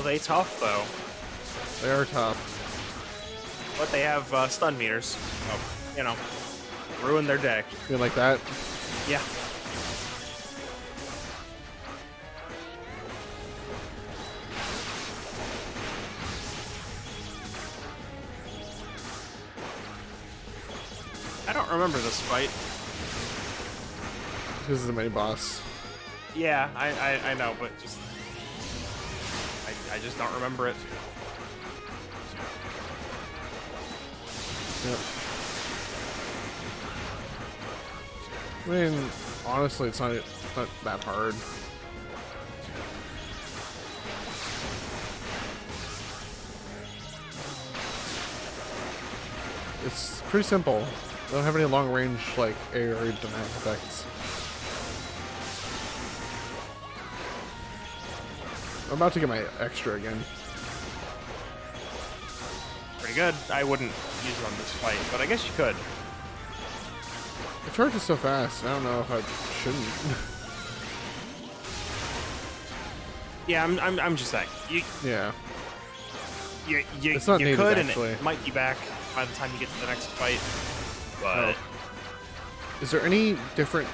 they tough though. They are tough. But they have stun meters. Oh, you know, ruin their day. Feel like that? Yeah. I don't remember this fight. This is the main boss. Yeah, I know, but just I just don't remember it. Yep. I mean, honestly, it's not that hard. It's pretty simple. They don't have any long range like area or dynamic effects. I'm about to get my extra again. Pretty good. I wouldn't use it on this fight, but I guess you could. The charge is so fast. I don't know if I shouldn't. Yeah, I'm just saying. Yeah. You It's not needed, could, actually. and it might be back by the time you get to the next fight. But Is there any different?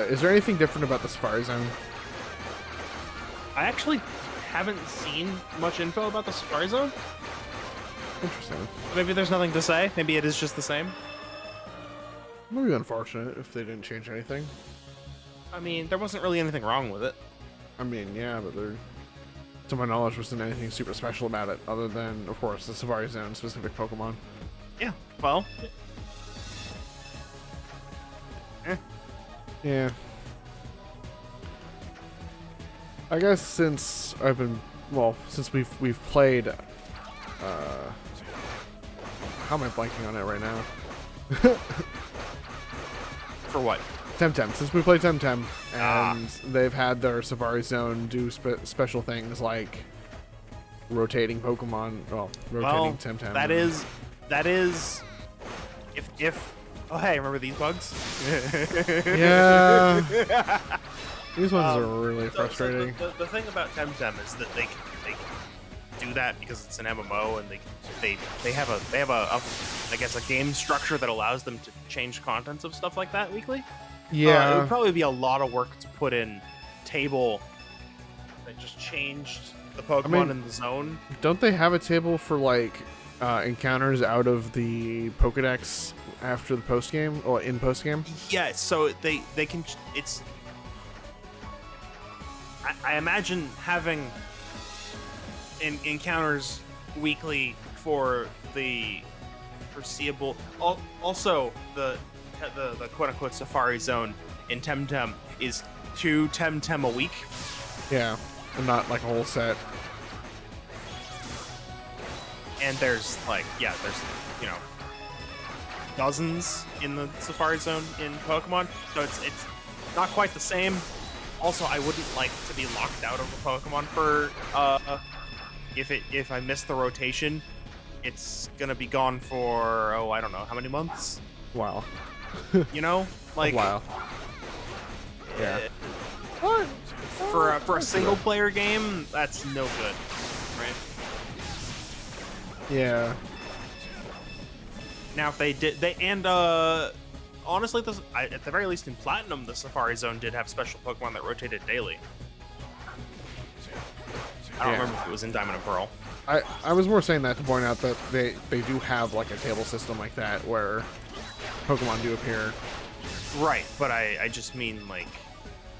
Is there anything different about the Safari Zone? I actually haven't seen much info about the Safari Zone. Interesting. Maybe there's nothing to say. Maybe it is just the same. Maybe unfortunate if they didn't change anything. I mean, there wasn't really anything wrong with it. I mean, yeah, but there, to my knowledge, wasn't anything super special about it, other than, of course, the Safari Zone specific Pokemon. Yeah. Well. Yeah. I guess since since we've played, how am I blanking on it right now? For what? Temtem. Since we played Temtem, and they've had their Safari Zone do special things like rotating Pokemon, rotating Temtem. That is, if. Oh hey, remember these bugs? Yeah. These ones are really frustrating. So the thing about Temtem is that they do that because it's an MMO, and they have a I guess a game structure that allows them to change contents of stuff like that weekly. Yeah. It would probably be a lot of work to put in table that just changed the Pokemon in the zone. Don't they have a table for like encounters out of the Pokedex after the post game or in post game? Yeah, so they can. It's. I imagine having encounters weekly for the foreseeable. Also, the quote-unquote Safari Zone in Temtem is 2 Temtem a week. Yeah, and not like a whole set. And there's dozens in the Safari Zone in Pokemon, so it's not quite the same. Also, I wouldn't like to be locked out of a Pokemon for if I miss the rotation, it's gonna be gone for I don't know how many months. Wow. You know, like wow. Yeah. For a single player game, that's no good, right? Yeah. Now, if honestly, at the very least in Platinum, the Safari Zone did have special Pokemon that rotated daily. I don't remember if it was in Diamond and Pearl. I was more saying that to point out that they do have like a table system like that where Pokemon do appear. Right, but I just mean like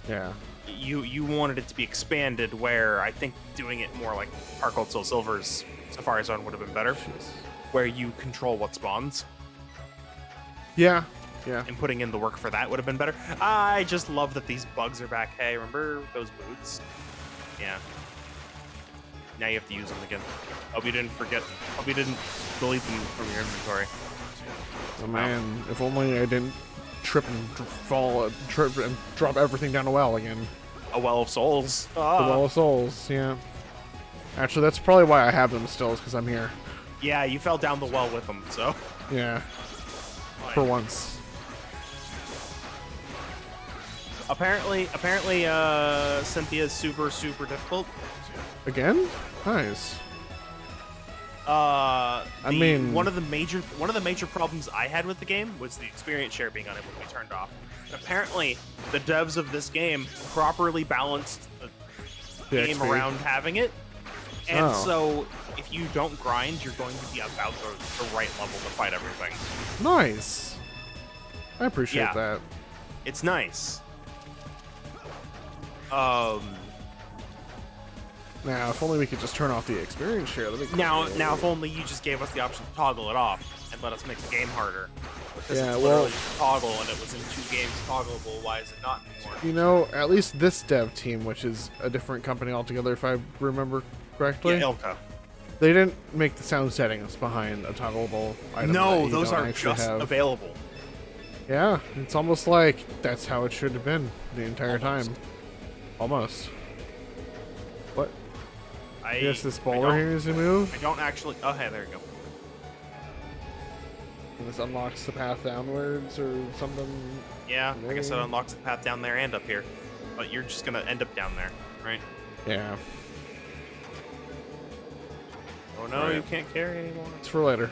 yeah. You wanted it to be expanded, where I think doing it more like Heart Gold Soul Silver's Safari Zone would have been better. Jeez. Where you control what spawns. Yeah. Yeah. And putting in the work for that would have been better. I just love that these bugs are back. Hey, remember those boots? Yeah. Now you have to use them again. Hope you didn't forget. Hope you didn't delete them from your inventory. Oh man, if only I didn't trip and drop everything down a well again. A well of souls. The well of souls, yeah. Actually, that's probably why I have them still, is because I'm here. Yeah, you fell down the well with them, so. Yeah. Fine. For once. Apparently, Cynthia's super difficult. Again? Nice. I mean- one of the major problems I had with the game was the experience share being unable to be turned off. Apparently, the devs of this game properly balanced the game XP. around having it, and Oh. so if you don't grind, you're going to be about the right level to fight everything. Nice. I appreciate Yeah. that. It's nice. Now, if only we could just turn off the experience share. That'd be Now, cool. now, if only you just gave us the option to toggle it off and let us make the game harder. Because Yeah, it's well- literally just a toggle, and it was in 2 games toggleable. Why is it not anymore? You know, at least this dev team, which is a different company altogether, if I remember correctly, Yeah, Ilka. they didn't make the sound settings behind a toggleable item. that No, you those don't are actually just have. available. Yeah, it's almost like that's how it should have been the entire Almost. time. Almost. What? I Guess this I bowler don't- here is a move. I don't actually. Oh, hey, there you go. And this unlocks the path downwards or something. Yeah, I guess it Maybe. unlocks the path down there and up here. But you're just gonna end up down there, right? Yeah, Oh no, Right. you can't carry anymore. it's for later.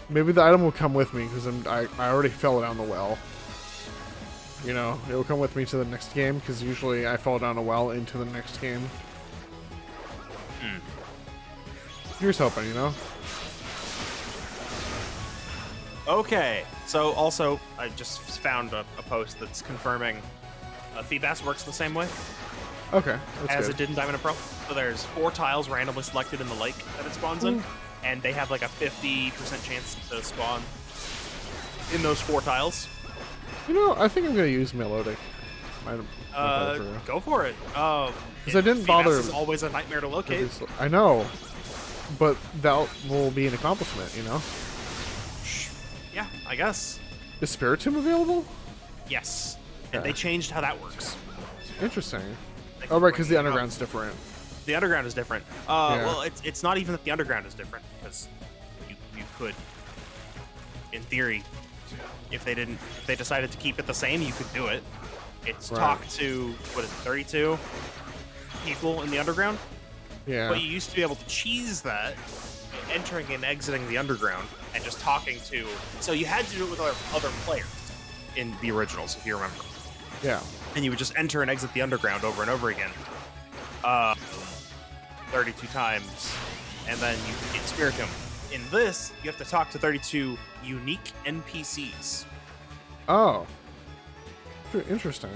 Maybe the item will come with me because I already fell down the well. You know, it will come with me to the next game because usually I fall down a well into the next game. Here's hoping, you know. Okay, so also I just found a post that's confirming Feebas works the same way Okay, that's as good. it did in Diamond and Pearl. So there's 4 tiles randomly selected in the lake that it spawns in, and they have like a 50% chance to spawn in those 4 tiles. You know, I think I'm gonna use melodic. Go for it. 'Cause I didn't Feebas bother- is always a nightmare to locate. I know, but that will be an accomplishment, you know. Yeah, I guess. Is Spiritomb available? Yes. And Okay. they changed how that works. Interesting. They Oh, right, because the bring it up. underground's different. The underground is different. Yeah. Well, it's not even that the underground is different, because you could, in theory, if they decided to keep it the same, you could do it. It's Right. talk to, what is it, 32 people in the underground? Yeah. But you used to be able to cheese that, entering and exiting the underground, and just talking to, so you had to do it with other players in the originals, if you remember. Yeah. And you would just enter and exit the underground over and over again, 32 times, and then you could get Spiritomb. In this, you have to talk to 32 unique NPCs. Oh. Interesting.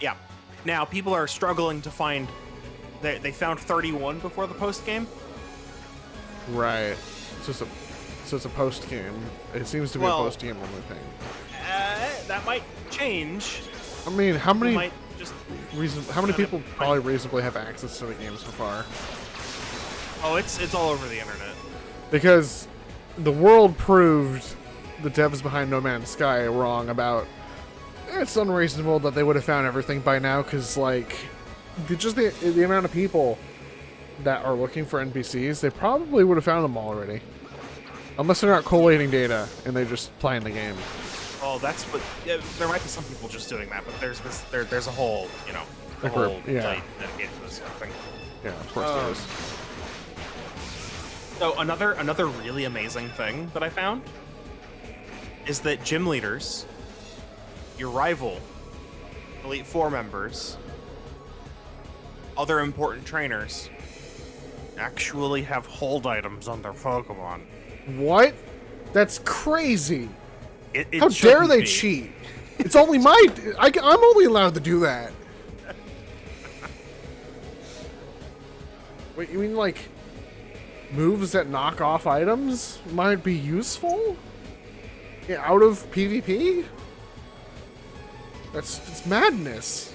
Yeah. Now, people are struggling to find... They found 31 before the post-game. Right. So it's a post game. It seems to be Well- a post game only thing. That might change. I mean, how You many might just... how many kinda people probably reasonably have access to the game so far? Oh, it's all over the internet. Because the world proved the devs behind No Man's Sky wrong about it's unreasonable that they would have found everything by now because like the amount of people that are looking for NPCs, they probably would have found them all already. Unless they're not collating data and they're just playing the game. Oh, that's what... Yeah, there might be some people just doing that, but there's a whole, you know, a A group, whole yeah. site dedicated to this kind of thing. Yeah, of course there is. So another really amazing thing that I found is that gym leaders, your rival, Elite Four members, other important trainers, actually have hold items on their Pokemon. What? That's crazy. It How dare shouldn't they be. cheat? It's only I'm only allowed to do that. Wait, you mean like moves that knock off items might be useful? Yeah, out of PvP? It's madness.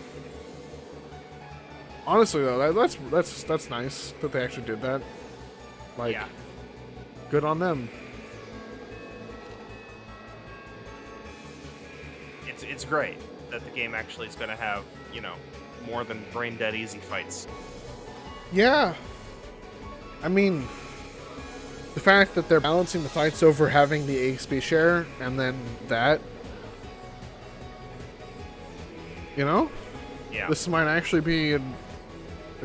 Honestly though, that's nice that they actually did that. Like, Yeah. good on them. It's great that the game actually is going to have, you know, more than brain dead easy fights. Yeah. I mean, the fact that they're balancing the fights over having the XP share and then that, you know? Yeah, this might actually be a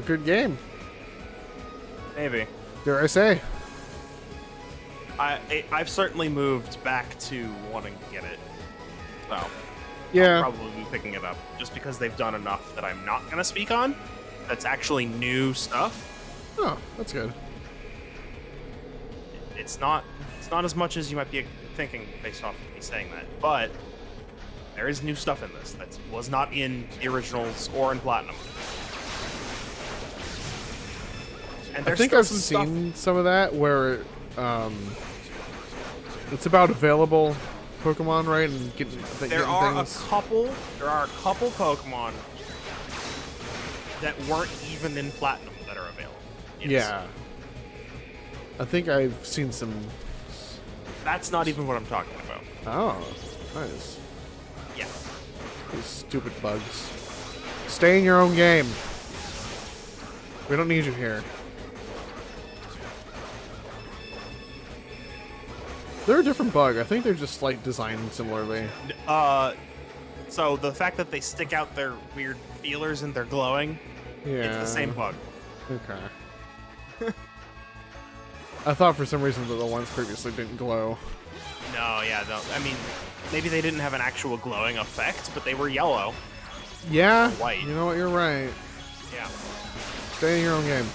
good game. maybe. Dare I say? I've certainly moved back to wanting to get it. So Yeah. I'll probably be picking it up just because they've done enough that I'm not gonna speak on. That's actually new stuff. Oh, that's good. It's not as much as you might be thinking based off of me saying that, but there is new stuff in this that was not in the originals or in Platinum. And I think I've seen some of that where it's about available Pokemon, right? And getting things. There are a couple Pokemon that weren't even in Platinum that are available. Yes. Yeah. I think I've seen some. That's not even what I'm talking about. Oh, nice. Yeah. These stupid bugs. Stay in your own game. We don't need you here. They're a different bug. I think they're just like designed similarly. So the fact that they stick out their weird feelers and they're glowing, Yeah. it's the same bug. Okay. I thought for some reason that the ones previously didn't glow. No, yeah, no. I mean, maybe they didn't have an actual glowing effect, but they were yellow. Yeah. White. You know what? You're right. Yeah. Stay in your own game.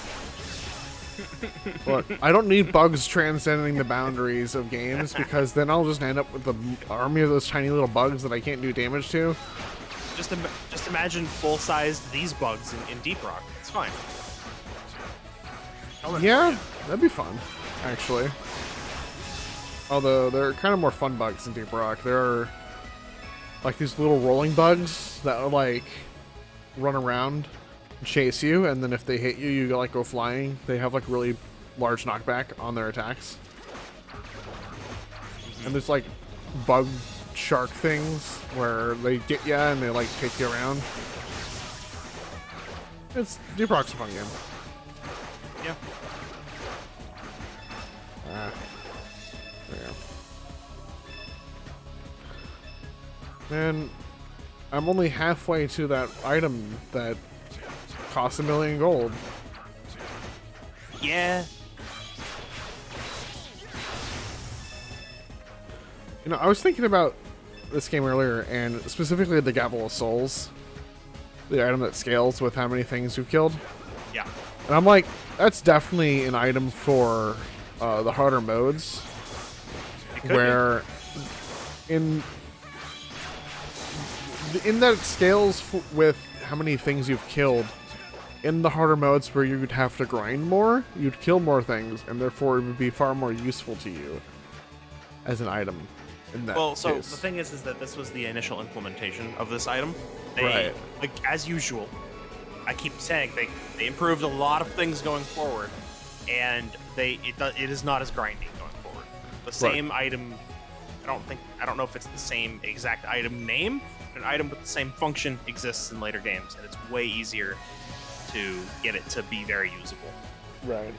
Look, I don't need bugs transcending the boundaries of games because then I'll just end up with an army of those tiny little bugs that I can't do damage to. Just imagine full-sized these bugs in Deep Rock. It's fine. Yeah, that'd be fun, actually. Although they're kind of more fun bugs in Deep Rock. They're like these little rolling bugs that will like run around and chase you, and then if they hit you, you like go flying. They have like really large knockback on their attacks. And there's like bug shark things where they get you and they like take you around. Deep Rock's a fun game. Yeah. There you go. Man, I'm only halfway to that item that costs 1 million gold. Yeah. You know, I was thinking about this game earlier, and specifically the Gavel of Souls, the item that scales with how many things you've killed. Yeah. And I'm like, that's definitely an item for the harder modes, where in that it scales with how many things you've killed. In the harder modes where you'd have to grind more, you'd kill more things, and therefore it would be far more useful to you as an item. In that Well, so case. the thing is that this was the initial implementation of this item. Right. Like, as usual, I keep saying they improved a lot of things going forward, and it is not as grindy going forward. The same item, I don't know if it's the same exact item name, but an item with the same function exists in later games, and it's way easier to get it to be very usable. Right.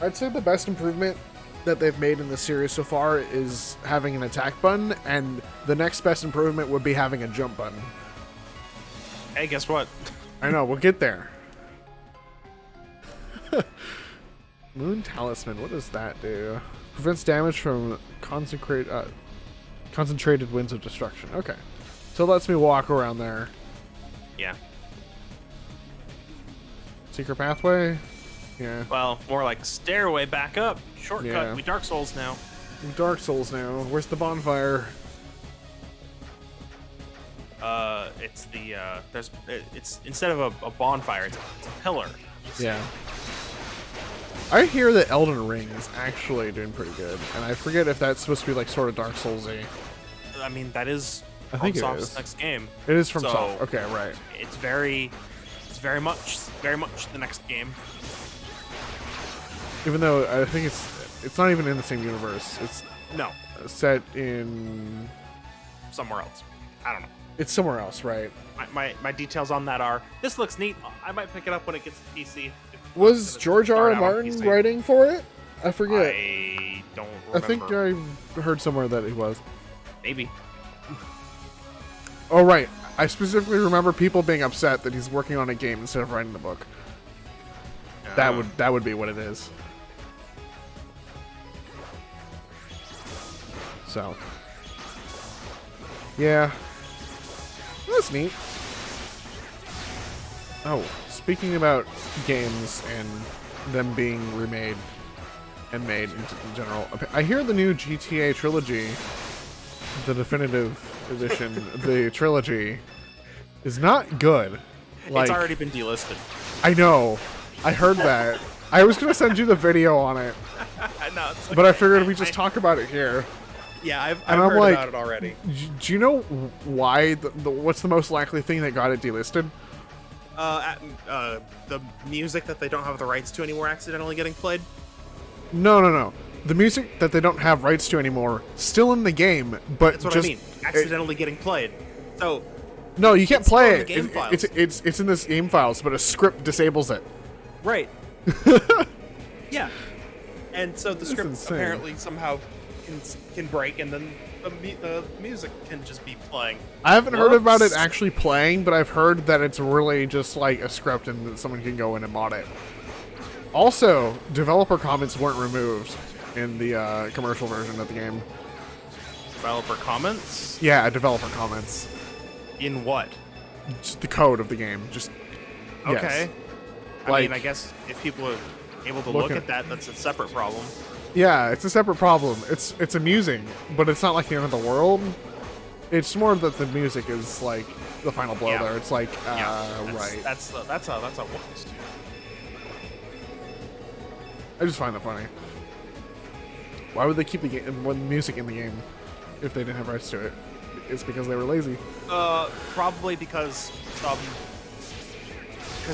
I'd say the best improvement that they've made in the series so far is having an attack button, and the next best improvement would be having a jump button. Hey, guess what? I know, we'll get there. Moon Talisman, what does that do? Prevents damage from concentrated winds of destruction. Okay. So it lets me walk around there. Yeah. Secret pathway? Yeah. Well, more like stairway back up. Shortcut. Yeah. We Dark Souls now. Dark Souls now. Where's the bonfire? It's the it's instead of a bonfire, it's a pillar. Yeah. I hear that Elden Ring is actually doing pretty good, and I forget if that's supposed to be like sort of Dark Souls-y. I mean, that is I think it FromSoft's is. next game. It is from So- Soft. Okay, right. It's very much the next game. Even though I think it's not even in the same universe. It's No, set in. somewhere else. I don't know. It's somewhere else, right? My details on that are this looks neat. I might pick it up when it gets to PC. Was George R. R. Martin writing for it? I forget. I don't I remember. think I heard somewhere that he was. Maybe. Oh, right. I specifically remember people being upset that he's working on a game instead of writing the book. That would be what it is. So, yeah, that's neat. Oh, speaking about games and them being remade and made in general, I hear the new GTA trilogy, the definitive edition, the trilogy, is not good. Like, it's already been delisted. I know. I heard that. I was gonna send you the video on it, No, it's okay. but I figured we just talk about it here. Yeah, I've And heard I'm like, about it already. Do you know why? What's the most likely thing that got it delisted? The music that they don't have the rights to anymore accidentally getting played. No. The music that they don't have rights to anymore, still in the game, but That's what just I mean. Accidentally getting played. So no, you can't it's play still in it. the game files. It's in this game files, but a script disables it. right. Yeah. And so the script insane. apparently somehow can break, and then the music can just be playing. I haven't heard about it Whoops. actually playing, but I've heard that it's really just like a script and that someone can go in and mod it. Also, developer comments weren't removed in the commercial version of the game. Developer comments? Yeah, developer comments. In what? Just the code of the game. Just Okay. yes. I Like- mean, I guess if people are able to Look look at- at that, that's a separate problem. Yeah, it's a separate problem. It's amusing, but it's not like the end of the world. It's more that the music is like the final blow Yeah. there. It's like That's, right. That's a whoops, dude. I just find that funny. Why would they keep the music in the game if they didn't have rights to it? It's because they were lazy. Probably because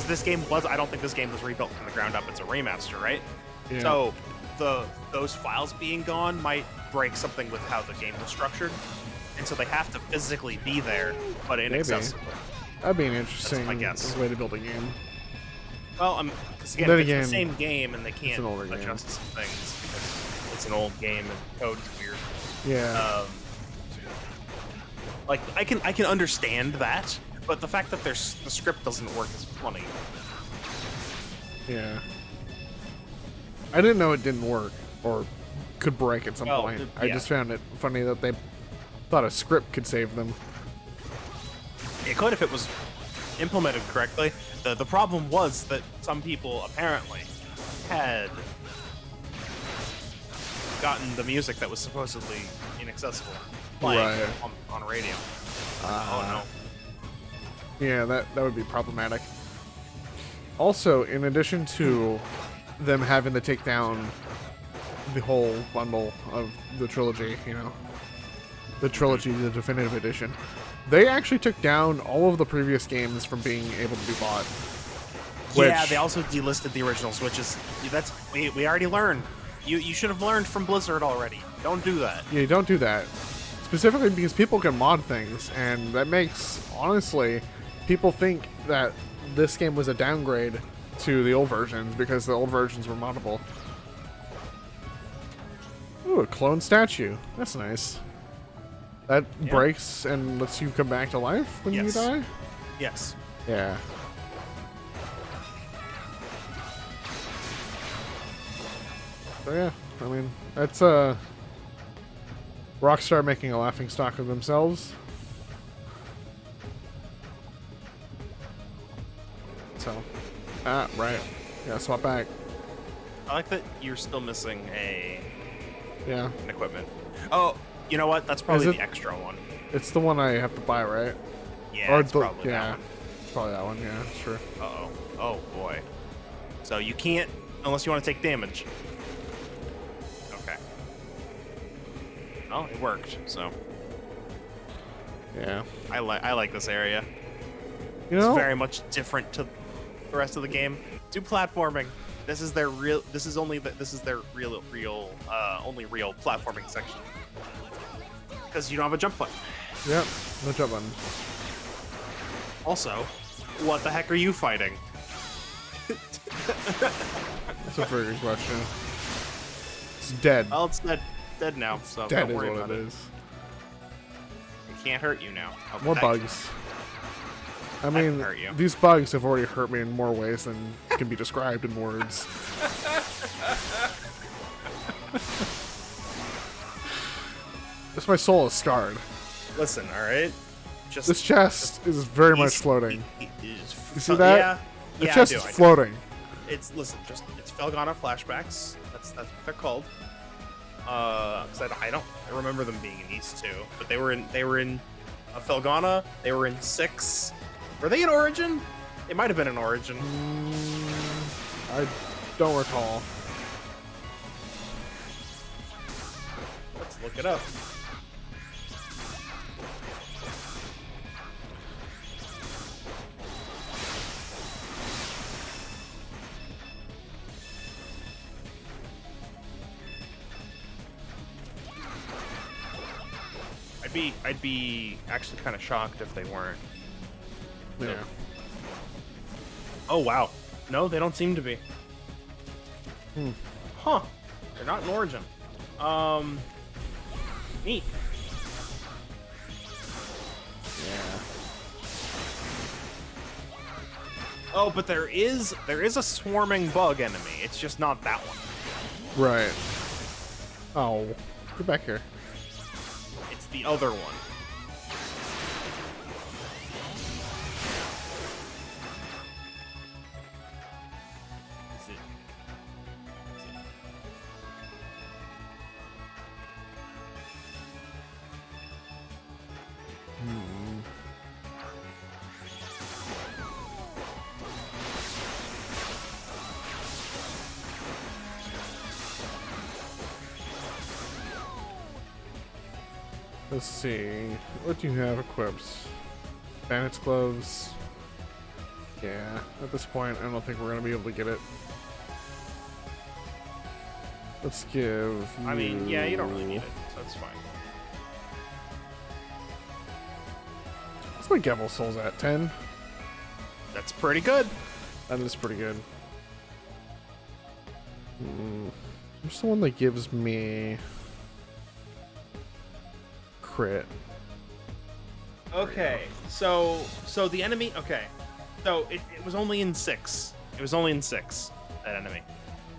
this game was. I don't think this game was rebuilt from the ground up. It's a remaster, right? Yeah. So those files being gone might break something with how the game was structured, and so they have to physically be there, but inaccessible. That'd be an interesting my guess. way to build a game. Well, because again, Then it's again, the same game, and they can't an older game. adjust some things because it's an old game and the code's weird. Yeah. Like I can understand that, but the fact that the script doesn't work is funny. Yeah. I didn't know it didn't work or could break at some Well, point. yeah. I just found it funny that they thought a script could save them. It could if it was implemented correctly. The problem was that some people apparently had gotten the music that was supposedly inaccessible playing Right. on radio. Oh Yeah, that would be problematic. Also, in addition to them having to take down the whole bundle of the trilogy, the trilogy, the definitive edition, they actually took down all of the previous games from being able to be bought. no. Yeah, they also delisted the originals, which is we already learned. You should have learned from Blizzard already. Don't do that. Yeah, don't do that. Specifically because people can mod things, and that makes, honestly, people think that this game was a downgrade to the old versions because the old versions were moddable. Ooh, a clone statue. That's nice. That Yeah. breaks and lets you come back to life when you Yes. die? Yes. Yeah. So yeah, I mean, that's Rockstar making a laughing stock of themselves. So, right. Yeah, swap back. I like that you're still missing Yeah. an equipment. Oh, you know what? That's probably Is it? the extra one. It's the one I have to buy, right? Yeah, it's the, probably yeah. that one. It's probably that one, yeah, sure. Uh-oh. Oh, boy. So you can't, unless you want to take damage. Okay. Well, it worked, so. Yeah. I like this area. You It's know, very much different to the rest of the game. Do platforming. This is their real only real platforming section. Because you don't have a jump button. yep, no jump button. Also, what the heck are you fighting? That's a very good question. It's dead. Well, it's dead now, so Dead don't is worry what about it it. is. It can't hurt you now. I'll More protect you. bugs. I mean, hurt you. these bugs have already hurt me in more ways than can be described in words. This my soul is scarred. Listen, all right. This chest is very much floating. You see that? Yeah, the yeah, chest I is do. floating. It's it's Felghana flashbacks. That's what they're called. 'Cause I remember them being in East 2, but they were in Felghana. They were in 6. Were they in Origin? It might have been in Origin. I don't recall. Let's look it up. I'd be actually kind of shocked if they weren't. Yeah. Oh wow. No, they don't seem to be. Huh. They're not in Origin. Neat. Yeah. Oh, but there is a swarming bug enemy. It's just not that one. Right. Oh, get back here. It's the other one. Is it? Let's see. What do you have equipped? Bandit's gloves. Yeah, at this point, I don't think we're gonna be able to get it. Let's give. I mean, yeah, you don't really need it, so it's fine. What's my Gevel Souls at? 10? That's pretty good. That is pretty good. What's the one that gives me crit? Okay, so the enemy. Okay, so it was only in 6. It was only in 6, that enemy.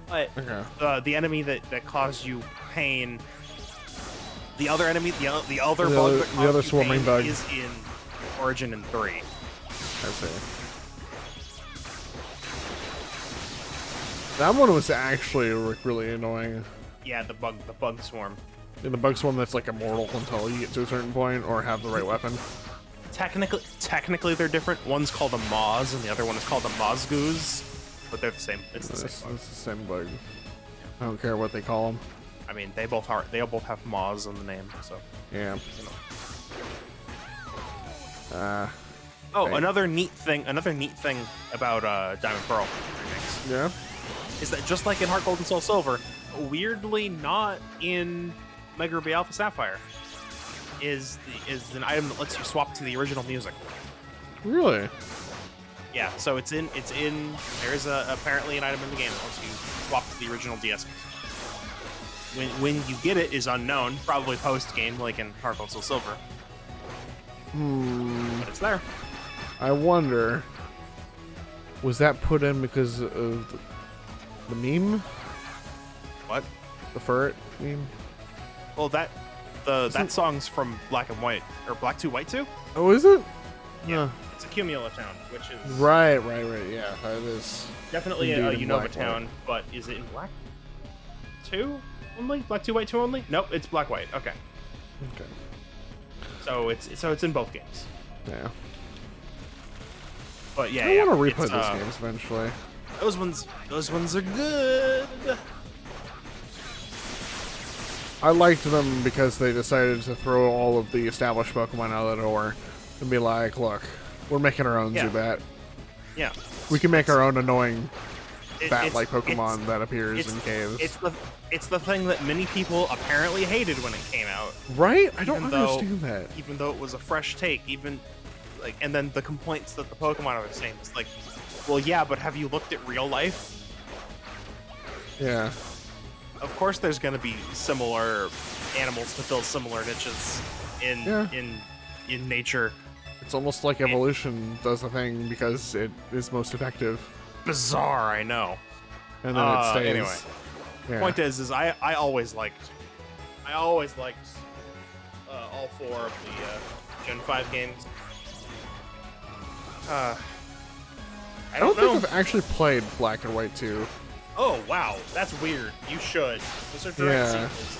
But the enemy that caused you pain. The other enemy, the other bug that caused the other you swarming pain bug is in Origin in 3. I see. That one was actually really annoying. Yeah, the bug swarm. In the bug swarm that's like immortal until you get to a certain point or have the right weapon. Technically they're different. One's called a Moz and the other one is called a Mozgoose, but they're the same. It's the same bug. It's the same bug. I don't care what they call them. I mean, they both have Moz in the name, so. Yeah. You know. Right. Another neat thing about Diamond Pearl remakes. Yeah. Is that just like in Heart Gold and Soul Silver, weirdly not in Mega Ruby Alpha Sapphire, is an item that lets you swap to the original music. Really? Yeah, so it's in there's apparently an item in the game that lets you swap to the original DSP. When you get it is unknown, probably post game like in Heart Gold and Soul Silver. But it's there. I wonder, was that put in because of the meme? What? The ferret meme? Well, that song's from Black and White, or Black 2, White 2? Oh, is it? Yeah. It's a Cumula town, which is... Right. Yeah, that is... Definitely a Unova town, but is it in Black 2 only? Black 2, White 2 only? Nope, it's Black, White. Okay. So it's in both games. Yeah. But yeah, I want to replay those games eventually. Those ones are good. I liked them because they decided to throw all of the established Pokemon out the door and be like, look, we're making our own Zubat. Yeah. We can make our own annoying bat-like Pokemon that appears in caves. It's the thing that many people apparently hated when it came out. Right? I don't understand that. Even though it was a fresh take, and then the complaints that the Pokemon are the same. It's like, well, yeah, but have you looked at real life? Yeah. Of course there's going to be similar animals to fill similar niches in nature. It's almost like evolution does the thing because it is most effective, Bizarre, I know. and then it stays. Anyway, Yeah. point is I always liked all 4 of the Gen 5 games. I don't know. think I've actually played Black and White 2. Oh wow, that's weird. You should. Those are direct Yeah. sequels.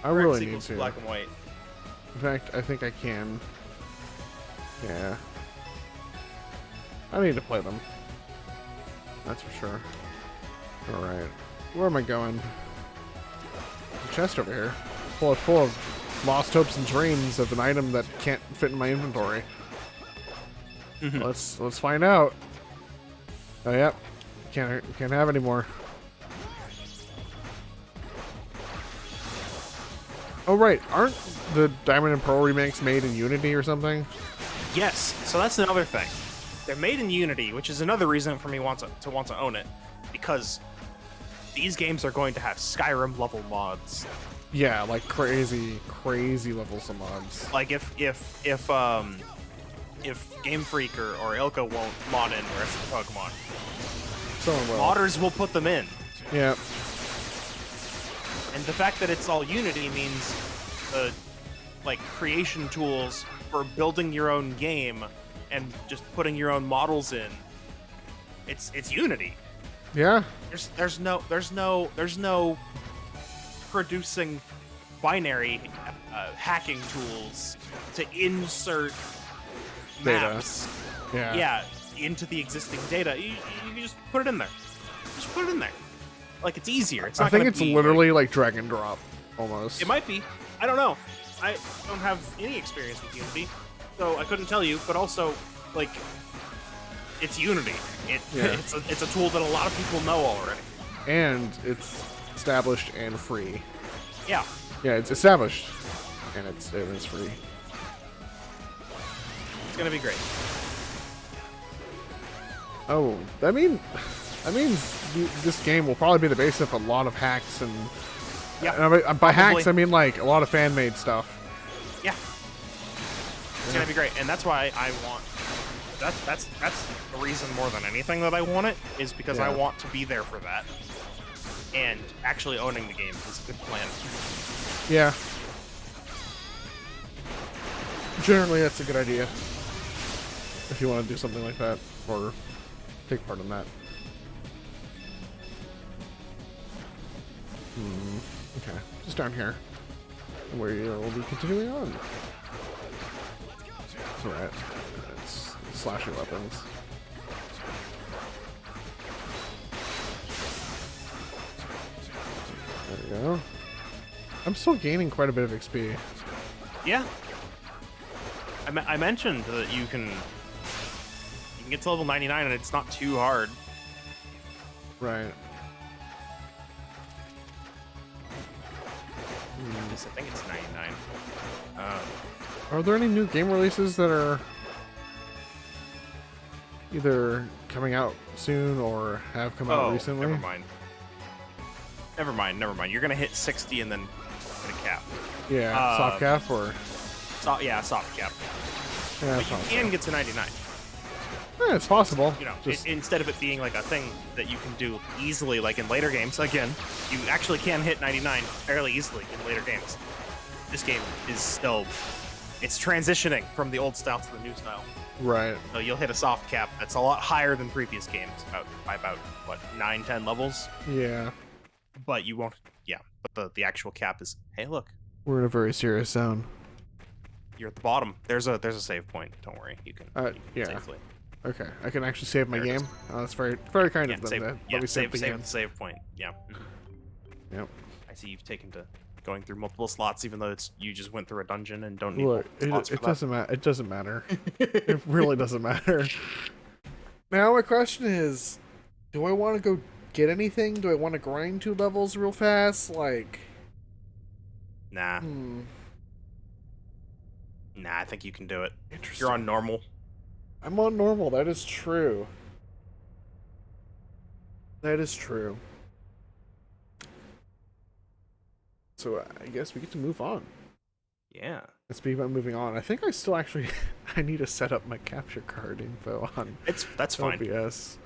I Direct really need sequels to. Black and White. In fact, I think I can. Yeah. I need to play them. That's for sure. Alright. Where am I going? There's a chest over here. Full of lost hopes and dreams of an item that can't fit in my inventory. Let's find out. Oh yep. Can't have any more. Oh right, aren't the Diamond and Pearl remakes made in Unity or something? Yes, so that's another thing. They're made in Unity, which is another reason for me want to own it, because these games are going to have Skyrim level mods. Yeah, like crazy levels of mods. Like if Game Freak or Ilka won't mod in the rest of the Pokemon, Someone will. modders will put them in. Yeah. And the fact that it's all Unity means the creation tools for building your own game and just putting your own models in. It's Unity. Yeah. There's no producing binary hacking tools to insert Data. maps. Yeah. Into the existing data. You just put it in there. Just put it in there. Like, it's easier. It's not I think gonna it's be, literally like drag and drop, almost. It might be. I don't know. I don't have any experience with Unity, so I couldn't tell you. But also, like, it's Unity. It's a tool that a lot of people know already. And it's established and free. Yeah. Yeah, it's established, and it is free. It's gonna be great. Oh, that means this game will probably be the base of a lot of hacks and. Yeah. And by hacks, I mean like a lot of fan-made stuff. Yeah. It's gonna be great, and that's why I want. That's the reason more than anything that I want it, is because I want to be there for that. And actually owning the game is a good plan. Yeah. Generally, that's a good idea. If you want to do something like that, or take part in that. Okay, just down here. We will be continuing on. That's alright. It's slashing weapons. There we go. I'm still gaining quite a bit of XP. Yeah. I mentioned that you can get to level 99 and it's not too hard. Right. I think it's 99. Are there any new game releases that are either coming out soon or have come out recently? Never mind. You're gonna hit 60 and then hit a cap. Yeah, soft cap or? Soft cap. Yeah, But you can get to 99. Yeah, it's possible. You know, Just, instead of it being like a thing that you can do easily, like in later games. Again, you actually can hit 99 fairly easily in later games. This game is still, it's transitioning from the old style to the new style. right. So you'll hit a soft cap that's a lot higher than previous games, by about what, 9-10 levels. Yeah. But you won't. Yeah, but the actual cap is, hey, look, We're in a very serious zone. you're at the bottom. There's a save point. Don't worry, you can Yeah. safely. Okay, I can actually save my There it game. is. Oh, that's very kind Yeah, of them save, to yeah, let me save the game. at the save point. Yeah. Yep. I see you've taken to going through multiple slots, even though you just went through a dungeon and don't need Look, multiple slots it for doesn't matter. It doesn't matter. It really doesn't matter. Now my question is, do I want to go get anything? Do I want to grind 2 levels real fast? Like, that. Nah, I think you can do it. interesting. You're on normal. I'm on normal. That is true. That is true. So I guess we get to move on. Yeah. And speaking about moving on, I think I still actually I need to set up my capture card info on That's fine. OBS.